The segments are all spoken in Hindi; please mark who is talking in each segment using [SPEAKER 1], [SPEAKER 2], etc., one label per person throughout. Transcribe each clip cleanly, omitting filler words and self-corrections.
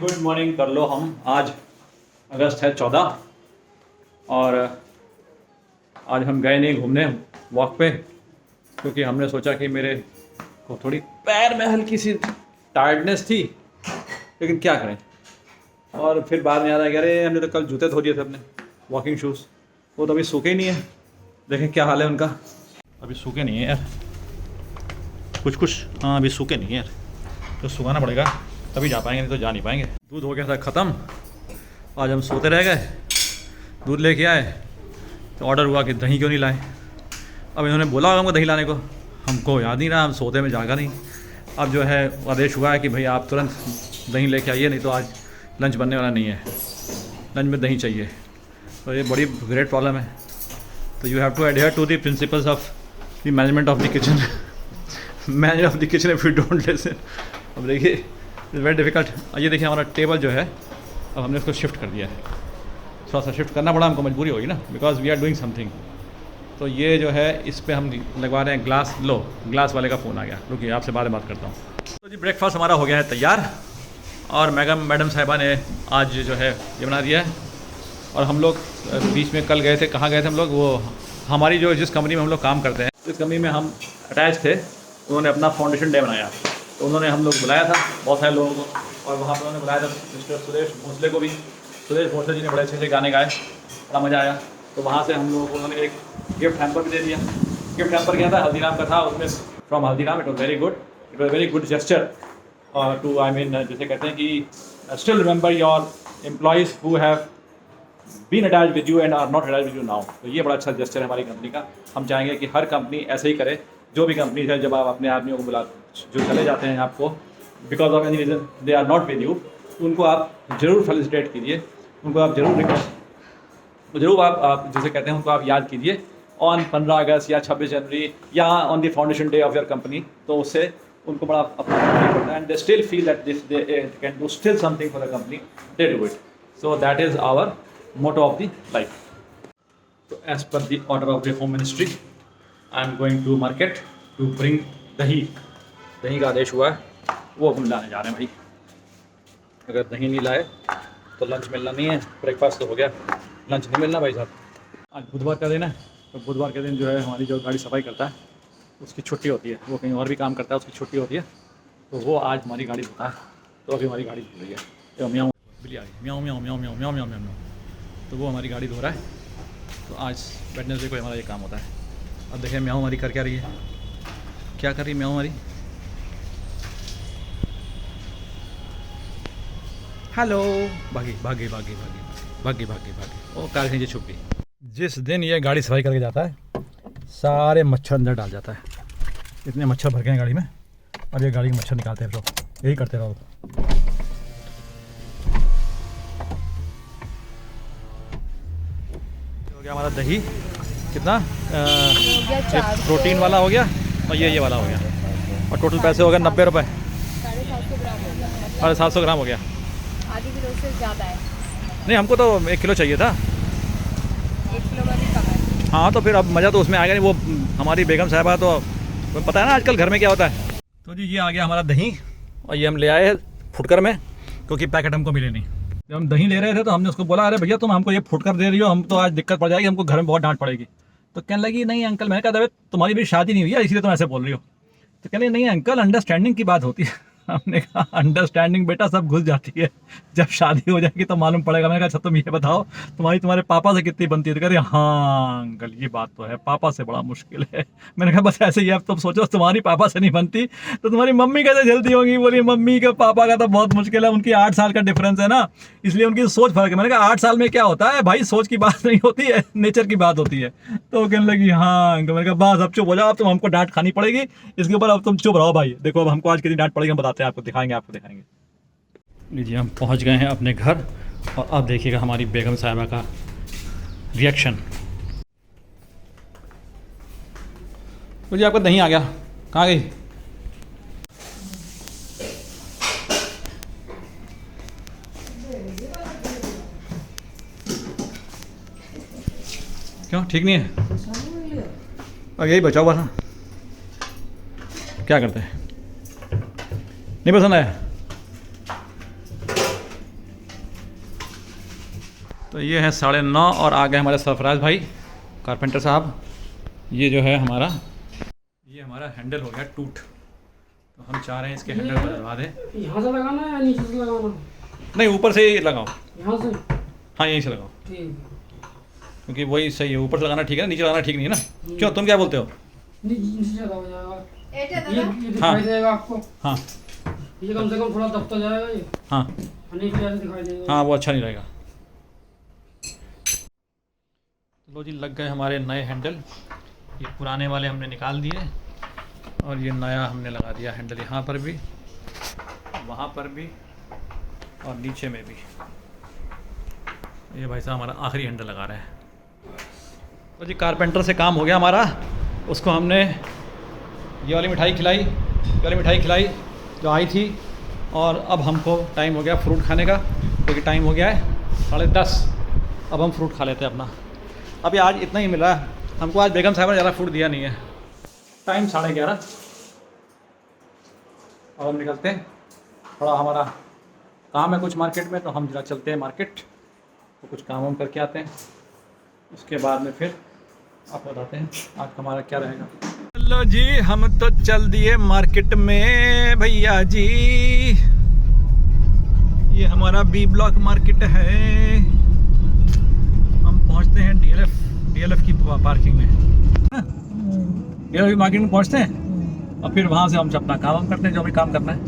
[SPEAKER 1] गुड मॉर्निंग कर लो। हम आज अगस्त है 14 और आज हम गए नहीं घूमने वॉक पे, क्योंकि हमने सोचा कि मेरे को थोड़ी पैर में हल्की सी टायर्डनेस थी, लेकिन क्या करें। और फिर बाद में याद आया कि अरे हमने तो कल जूते धो दिए थे अपने वॉकिंग शूज़, वो तो अभी सूखे ही नहीं है। देखें क्या हाल है उनका, अभी सूखे नहीं है यार, कुछ हाँ अभी सूखे नहीं है यार, तो सुखाना पड़ेगा तभी जा पाएंगे, नहीं तो जा नहीं पाएंगे। दूध हो गया था ख़त्म, आज हम सोते रह गए। दूध लेके आए तो ऑर्डर हुआ कि दही क्यों नहीं लाए। अब इन्होंने बोला होगा हमको दही लाने को, हमको याद नहीं रहा, हम सोते में जागा नहीं। अब जो है आदेश हुआ है कि भाई आप तुरंत दही लेके आइए, नहीं तो आज लंच बनने वाला नहीं है, लंच में दही चाहिए। तो ये बड़ी ग्रेट प्रॉब्लम है। तो you have to adhere to the principles of the management of the kitchen, manager of the kitchen if you don't listen. अब देखिए इट्स वेरी डिफ़िकल्ट। ये देखिए हमारा टेबल जो है अब हमने उसको शिफ्ट कर दिया है, थोड़ा सा शिफ्ट करना पड़ा हमको, मजबूरी होगी ना, because we are doing something. तो ये जो है इस पर हम लगवा रहे हैं ग्लास। लो ग्लास वाले का फ़ोन आ गया, रुकिए आपसे बाद में बात करता हूँ। तो जी ब्रेकफास्ट हमारा हो गया है तैयार, और मैडम साहिबा ने आज जो है ये बना दिया है। और हम लोग बीच में कल गए थे, कहाँ गए थे हम लोग, वो हमारी जो जिस कंपनी में हम लोग काम करते हैं, इस कंपनी में हम अटैच थे, उन्होंने अपना फाउंडेशन डे बनाया, तो उन्होंने हम लोग बुलाया था बहुत सारे लोगों को, और वहाँ पर उन्होंने बुलाया था मिस्टर सुरेश भोसले को भी। सुरेश भोसले जी ने बड़े अच्छे से गाने गाए, बड़ा मज़ा आया। तो वहाँ से हम लोगों को उन्होंने एक गिफ्ट हैम्पर भी दे दिया। गिफ्ट हैम्पर क्या था, हल्दीराम का था, उसमें from Haldiram. It was very good, it was very good gesture to, I mean जैसे कहते हैं कि still remember your employees who have been attach with you and are not attach with you now. तो ये बड़ा अच्छा जेस्चर है हमारी कंपनी का। हम चाहेंगे कि हर कंपनी ऐसे ही करे, जो भी कंपनी है, जब आप अपने आदमियों को जो चले जाते हैं आपको because of any reason they are not with you, उनको आप ज़रूर फेलिसिटेट कीजिए, उनको आप ज़रूर रिक्वेस्ट, ज़रूर आप जैसे कहते हैं उनको आप याद कीजिए ऑन 15 अगस्त या 26 जनवरी या on the foundation day of your company. तो उससे उनको बड़ा अपना पड़ता है, and they still feel that this they can do still something for the company, they do it. So that is our motto of the life. तो as per the order of the home ministry I am going to market to bring dahi. दही का आदेश हुआ है, वो हम लाने जा रहे हैं भाई। अगर दही नहीं लाए तो लंच मिलना नहीं है। ब्रेकफास्ट तो हो गया, लंच नहीं मिलना भाई साहब। आज बुधवार का दिन है, तो बुधवार के दिन जो है हमारी जो गाड़ी सफाई करता है उसकी छुट्टी होती है, वो कहीं और भी काम करता है, उसकी छुट्टी होती है, तो वो आज हमारी गाड़ी धोता है। तो अभी हमारी गाड़ी धो रही है, तो म्याऊं बिल्ली आ गई, म्याऊं म्याऊं म्याऊं म्याऊं म्याऊं म्याऊं म्याऊं, तो वो हमारी गाड़ी धो रहा है। तो आज वेडनेसडे को हमारा ये काम होता है। अब देखिए म्याऊं हमारी कर क्या रही है, क्या कर रही है म्याऊं हमारी। हेलो, भागी भागी भागी भागी भागी भागी भागी, ओ कार खींचे छुप गई। जिस दिन ये गाड़ी सफाई करके जाता है सारे मच्छर अंदर डाल जाता है। इतने मच्छर भर गए हैं गाड़ी में, अब ये गाड़ी के मच्छर निकालते हैं, तो यही करते रहो। हो गया हमारा दही, कितना प्रोटीन वाला हो गया, और ये वाला हो गया, और टोटल पैसे हो गए 90 रुपये, 750 ग्राम हो गया।
[SPEAKER 2] आधी किलो से ज़्यादा है।
[SPEAKER 1] नहीं हमको तो 1 किलो चाहिए था।
[SPEAKER 2] 1 किलो में भी कम है।
[SPEAKER 1] हाँ तो फिर अब मज़ा तो उसमें आ गया नहीं। वो हमारी बेगम साहिबा तो पता है ना आजकल घर में क्या होता है। तो जी ये आ गया हमारा दही, और ये हम ले आए फुटकर में, क्योंकि पैकेट हमको मिले नहीं। जब हम दही ले रहे थे तो हमने उसको बोला अरे भैया तुम हमको ये फुटकर दे रही हो, हम तो आज दिक्कत पड़ जाएगी, हमको घर में बहुत डांट पड़ेगी। तो कहने लगी नहीं अंकल, मैंने कहा तुम्हारी भी शादी नहीं हुई है इसलिए तुम ऐसे बोल रही हो। तो कहने नहीं अंकल, अंडरस्टैंडिंग की बात होती है। हमने कहा अंडरस्टैंडिंग बेटा सब घुस जाती है, जब शादी हो जाएगी तो मालूम पड़ेगा। मैंने कहा अच्छा तुम ये बताओ तुम्हारे पापा से कितनी बनती है। तो कह रही हाँ अंकल ये बात तो है, पापा से बड़ा मुश्किल है। मैंने कहा बस ऐसे ही अब तुम सोचो तुम्हारी पापा से नहीं बनती तो तुम्हारी मम्मी कैसे झेलती होगी। बोली मम्मी के पापा का तो बहुत मुश्किल है, उनकी 8 साल का डिफरेंस है ना, इसलिए उनकी सोच फर्क है। मैंने कहा 8 साल में क्या होता है भाई, सोच की बात नहीं होती है, नेचर की बात होती है। तो कहने लगी हाँ अंकल। मैंने कहा बस अब चुप हो जाओ, अब तुम हमको डांट खानी पड़ेगी इसके ऊपर, अब तुम चुप रहो भाई। देखो अब हमको आज कितनी डांट पड़ेगी हम बताते हैं, आपको दिखाएंगे। लीजिए हम पहुंच गए हैं अपने घर, और अब देखिएगा हमारी बेगम साहिबा का रिएक्शन। तो जी आपका दही आ गया, कहाँ गई। क्यों ठीक नहीं है, और यही बचा हुआ था, क्या करते हैं। नहीं पसंद आया, तो ये है 9:30 और आ गए हमारे सरफराज भाई कारपेंटर साहब। ये जो है हमारा हैंडल हो गया टूट, तो हम चाह रहे हैं इसके हैंडल बदलवा दें।
[SPEAKER 3] यहाँ से लगाना है या नीचे से लगाना?
[SPEAKER 1] नहीं, ऊपर से ही लगाओ।
[SPEAKER 3] यहाँ से?
[SPEAKER 1] हाँ, यहीं से लगाओ,
[SPEAKER 3] ठीक,
[SPEAKER 1] क्योंकि वही सही है। ऊपर से लगाना ठीक है, नीचे लगाना ठीक नहीं है ना। क्यों, तुम क्या बोलते हो?
[SPEAKER 3] नीचे लगा हो जाएगा। ये
[SPEAKER 1] हाँ।
[SPEAKER 3] दिखाई देगा आपको।
[SPEAKER 1] हाँ
[SPEAKER 3] ये कम से कम थोड़ा दबता जाएगा ये।
[SPEAKER 1] हाँ
[SPEAKER 3] नीचे जैसे दिखाई देगा।
[SPEAKER 1] हाँ, वो अच्छा नहीं रहेगा। लो जी, लग गए हमारे नए हैंडल। ये पुराने वाले हमने निकाल दिए और ये नया हमने लगा दिया हैंडल, यहाँ पर भी, वहाँ पर भी और नीचे में भी। ये भाई साहब हमारा आखिरी हैंडल लगा रहे हैं। तो जी कारपेंटर से काम हो गया हमारा। उसको हमने ये वाली मिठाई खिलाई जो आई थी, और अब हमको टाइम हो गया फ्रूट खाने का, क्योंकि टाइम हो गया है 10:30। अब हम फ्रूट खा लेते हैं अपना। अभी आज इतना ही मिला है हमको। आज बेगम साहब ने ज़्यादा फ्रूट दिया नहीं है। टाइम 11:30। अब हम निकलते हैं, थोड़ा हमारा काम है कुछ मार्केट में, तो हम जरा चलते हैं मार्केट, तो कुछ काम करके आते हैं। उसके बाद में फिर आपको बताते हैं आज हमारा क्या रहेगा। चलो जी, हम तो चल दिए मार्केट में भैया जी। ये हमारा बी ब्लॉक मार्केट है। हम पहुंचते हैं डीएलएफ की पार्किंग में। डीएलएफ की मार्केट में पहुंचते हैं और फिर वहां से हम अपना काम करते हैं, जो भी काम करना है।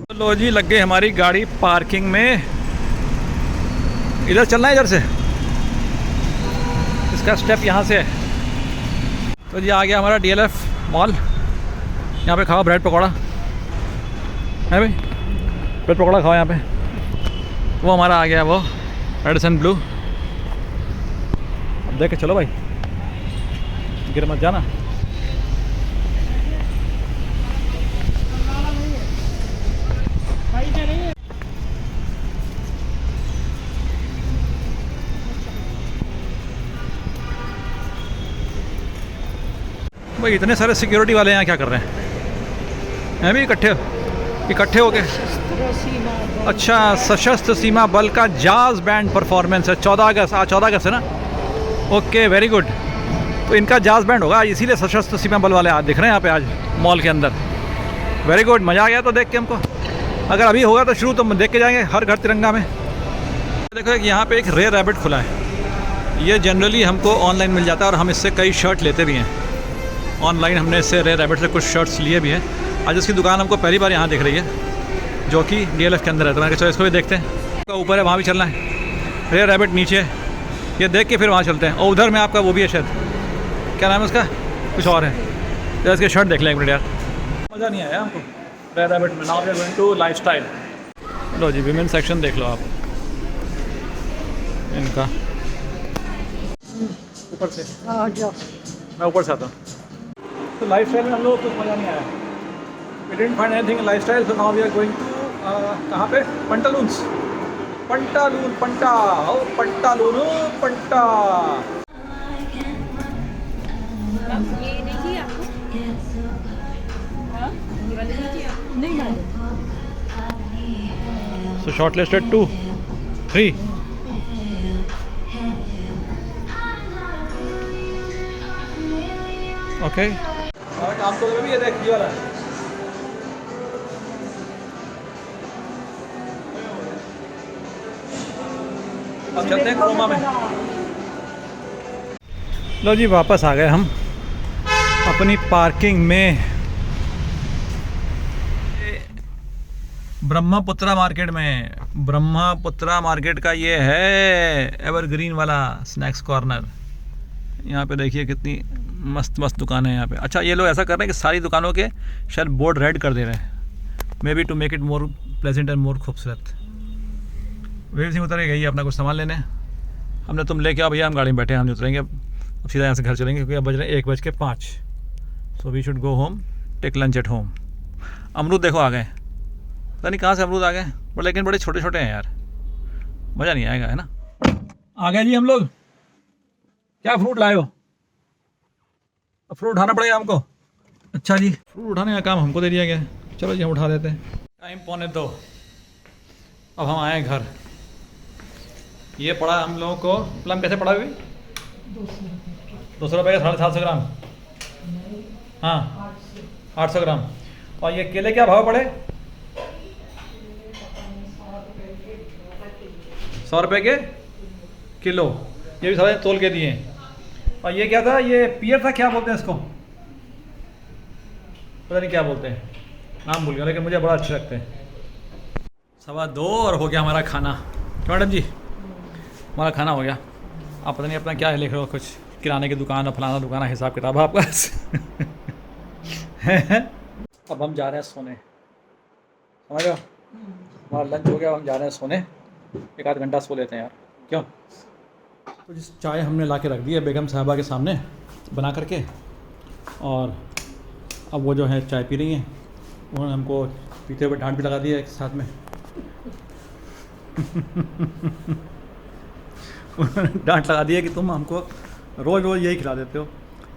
[SPEAKER 1] चलो जी, लग गई हमारी गाड़ी पार्किंग में। इधर चलना है, इधर से इसका स्टेप यहाँ से है। तो जी आ गया हमारा डीएलएफ मॉल। यहाँ पे खाओ ब्रेड पकौड़ा है भाई, ब्रेड पकौड़ा खाओ यहाँ पे। वो हमारा आ गया, वो रेडिसन ब्लू। अब देख के चलो भाई, गिर मत जाना। भाई इतने सारे सिक्योरिटी वाले यहाँ क्या कर रहे हैं भी इकट्ठे हो गए। अच्छा, सशस्त्र सीमा बल का जाज बैंड परफॉर्मेंस है 14 अगस्त। आज 14 अगस्त है ना। Okay, very good. तो इनका जाज बैंड होगा, इसीलिए सशस्त्र सीमा बल वाले आज दिख रहे हैं यहाँ पे आज मॉल के अंदर। वेरी गुड, मज़ा आ गया तो देख के हमको। अगर अभी होगा तो शुरू तो देख के जाएंगे हर घर तिरंगा में। देखो एक यहाँ पे एक रेयर रैबिट खुला है। ये जनरली हमको ऑनलाइन मिल जाता है और हम इससे कई शर्ट लेते भी हैं ऑनलाइन। हमने इससे रेयर रैबिट से कुछ शर्ट्स लिए भी हैं। आज इसकी दुकान हमको पहली बार यहाँ दिख रही है, जो कि डीएलएफ के अंदर है। तो मैंने कहा चलो इसको भी देखते हैं। ऊपर है, वहाँ भी चलना है। रेयर रैबिट नीचे है, ये देख के फिर वहाँ चलते हैं। और उधर में आपका वो भी है शायद, क्या नाम है उसका, कुछ और है। तो इसके शर्ट देख लें एक मिनट यार, मज़ा नहीं आया हमको रेयर रैबिट में। Now we are going to Lifestyle. लो जी, विमेन सेक्शन देख लो आप इनका। ऊपर से मैं ऊपर से आता हूँ। तो लाइफस्टाइल में हम लोग कुछ मज़ा नहीं आया। We didn't find anything in Lifestyle, so now we are going to कहाँ पे, पंटालून्स। पंटा।
[SPEAKER 2] ये नहीं चाहिए आपको? हाँ? ये वाले नहीं चाहिए आपको? नहीं वाले।
[SPEAKER 1] So shortlisted 2, 3. Okay. और काम तो भी ये देख ये वाला। अब चलते हैं क्रोमा में। लो जी, वापस आ गए हम अपनी पार्किंग में, ब्रह्मपुत्रा मार्केट में। ब्रह्मपुत्रा मार्केट का ये है एवरग्रीन वाला स्नैक्स कॉर्नर। यहाँ पे देखिए कितनी मस्त मस्त दुकानें हैं यहाँ पे। अच्छा, ये लोग ऐसा कर रहे हैं कि सारी दुकानों के शायद बोर्ड रेड कर दे रहे हैं, maybe to make it more pleasant and more खूबसूरत। वीर सिंह उतर गई अपना कुछ सामान लेने। हमने तुम लेके आओ भैया, हम गाड़ी में बैठे हैं, हम उतरेंगे अब सीधा यहाँ से घर चलेंगे, क्योंकि अब बज रहे हैं 1:05। So we should go home, take lunch at home. अमरूद देखो आ गए, पता नहीं कहाँ से अमरूद आ गए, बट लेकिन बड़े छोटे छोटे हैं यार, मज़ा नहीं आएगा, है ना। आ गए जी हम लोग। क्या फ्रूट लाए हो? अब फ्रूट उठाना पड़ेगा हमको। अच्छा जी, फ्रूट उठाने का काम हमको दे दिया गया। चलो जी, हम उठा देते हैं। टाइम 1:45। अब हम आए घर। ये पड़ा हम लोगों को प्लम कैसे पड़ा हुई 200 रुपये का 750 ग्राम, हाँ 800 ग्राम। और ये केले क्या भाव पड़े 100 रुपये के किलो, ये भी सारे तोल के दिए। और ये क्या था, ये पियर था, क्या बोलते हैं इसको, पता नहीं क्या बोलते हैं, नाम भूल गया, लेकिन मुझे बड़ा अच्छे लगते हैं। 2:15 और हो गया हमारा खाना। क्या मैडम जी, हमारा खाना हो गया। आप पता नहीं अपना क्या लिख रहे हो, कुछ किराने की दुकान और फलाना दुकान, हिसाब किताब आपका। अब हम जा रहे हैं सोने, समझ रहे हो, हमारा लंच हो गया, हम जा रहे हैं सोने, 1 आध घंटा सो लेते हैं यार, क्यों। तो जिस चाय हमने ला के रख दी है बेगम साहबा के सामने बना करके, और अब वो जो है चाय पी रही हैं, उन्होंने हमको पीते हुए डांट भी लगा दी है एक साथ में। डांट लगा दी है कि तुम हमको रोज़ रोज़ यही खिला देते हो,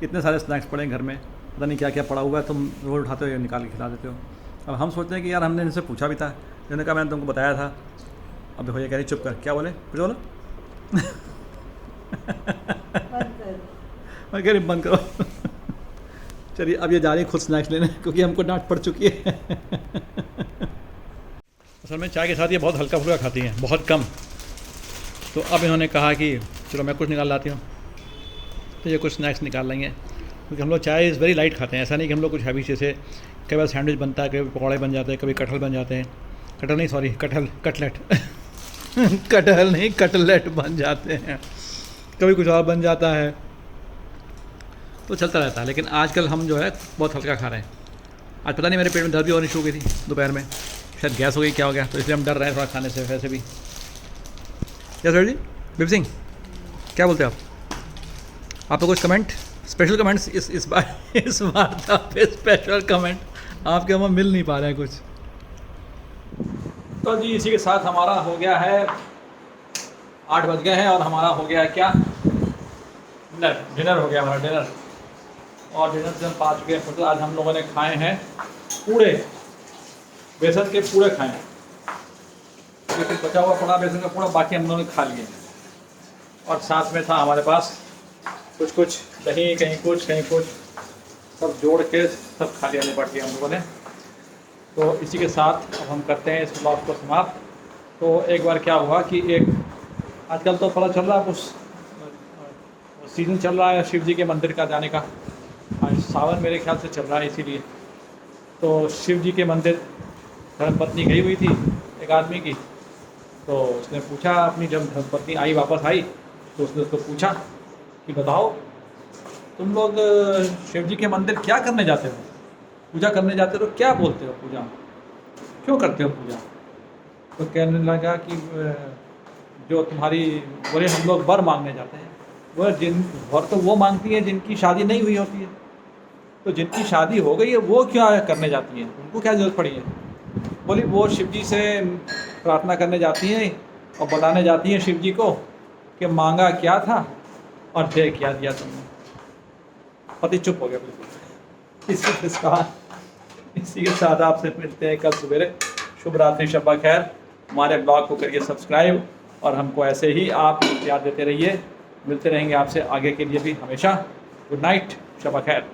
[SPEAKER 1] इतने सारे स्नैक्स पड़े हैं घर में, पता नहीं क्या क्या पड़ा हुआ है, तुम रोज़ उठाते हो निकाल के खिला देते हो। अब हम सोचते हैं कि यार हमने इनसे पूछा भी था, इन्होंने कहा मैंने तुमको बताया था। अब देखो ये कह रही चुप कर, क्या बोले, कुछ बोलो। मैं कह रही बंद करो। चलिए अब ये जा रही है खुद स्नैक्स लेने, क्योंकि हमको डांट पड़ चुकी है। असल में चाय के साथ ये बहुत हल्का फुल्का खाती हैं, बहुत कम। तो अब इन्होंने कहा कि चलो मैं कुछ निकाल लाती हूँ, तो ये कुछ स्नैक्स निकाल लेंगे, क्योंकि हम लोग चाय इज़ वेरी लाइट खाते हैं। ऐसा नहीं कि हम लोग कुछ हैवी, जैसे कई बार सैंडविच बनता है, कभी पकौड़े बन जाते हैं, कभी कटहल बन जाते हैं, कटहल नहीं सॉरी कटलेट कटहल नहीं कटलेट बन जाते हैं, कभी कुछ और बन जाता है, तो चलता रहता है। लेकिन आजकल हम जो है बहुत हल्का खा रहे हैं। आज पता नहीं मेरे पेट में दर्द भी होनी शुरू हो गई थी दोपहर में, शायद गैस हो गई, क्या हो गया, तो इसलिए हम डर रहे हैं थोड़ा खाने से। वैसे भी क्या सर जी, बिप सिंह क्या बोलते हैं आप तो कुछ कमेंट, स्पेशल कमेंट्स इस बार था पे स्पेशल कमेंट आपके हम मिल नहीं पा रहे हैं कुछ। तो जी इसी के साथ हमारा हो गया है 8 बज गए हैं, और हमारा हो गया है क्या, डिनर हो गया हमारा डिनर। और डिनर से हम पा चुके हैं फुटल। आज हम लोगों ने खाए हैं पूड़े, बेसन के पूड़े खाए हैं, क्योंकि बचा हुआ पड़ा बेसन का पूड़ा, बाकी हम लोगों ने खा लिए। और साथ में था हमारे पास कुछ दही, कहीं कुछ, सब जोड़ के सब खा लिया, निपट लिया हम लोगों ने। तो इसी के साथ अब हम करते हैं इस ब्लॉग को समाप्त। तो एक बार क्या हुआ कि एक आजकल तो पता चल रहा है, उस सीज़न चल रहा है शिव जी के मंदिर का जाने का, आज सावन मेरे ख्याल से चल रहा है, इसीलिए। तो शिव जी के मंदिर धर्मपत्नी गई हुई थी एक आदमी की, तो उसने पूछा अपनी, जब धर्मपत्नी आई वापस आई, तो उसने उसको पूछा कि बताओ तुम लोग शिव जी के मंदिर क्या करने जाते हो, पूजा करने जाते हो, क्या बोलते हो, पूजा क्यों करते हो पूजा। तो कहने लगा कि जो तुम्हारी, बोले हम लोग वर मांगने जाते हैं। वो वर तो वो मांगती है जिनकी शादी नहीं हुई होती है, तो जिनकी शादी हो गई है वो क्या करने जाती हैं, उनको क्या ज़रूरत पड़ी है। बोली वो शिव जी से प्रार्थना करने जाती हैं और बताने जाती हैं शिव जी को कि मांगा क्या था और दे क्या दिया तुमने। पति चुप हो गया बिल्कुल। इसी के साथ आपसे मिलते हैं कल सवेरे। शुभ रात्रि, शब्बा खैर। हमारे ब्लॉग को करिए सब्सक्राइब, और हमको ऐसे ही आप प्यार देते रहिए। मिलते रहेंगे आपसे आगे के लिए भी हमेशा। गुड नाइट, शब्बा खैर।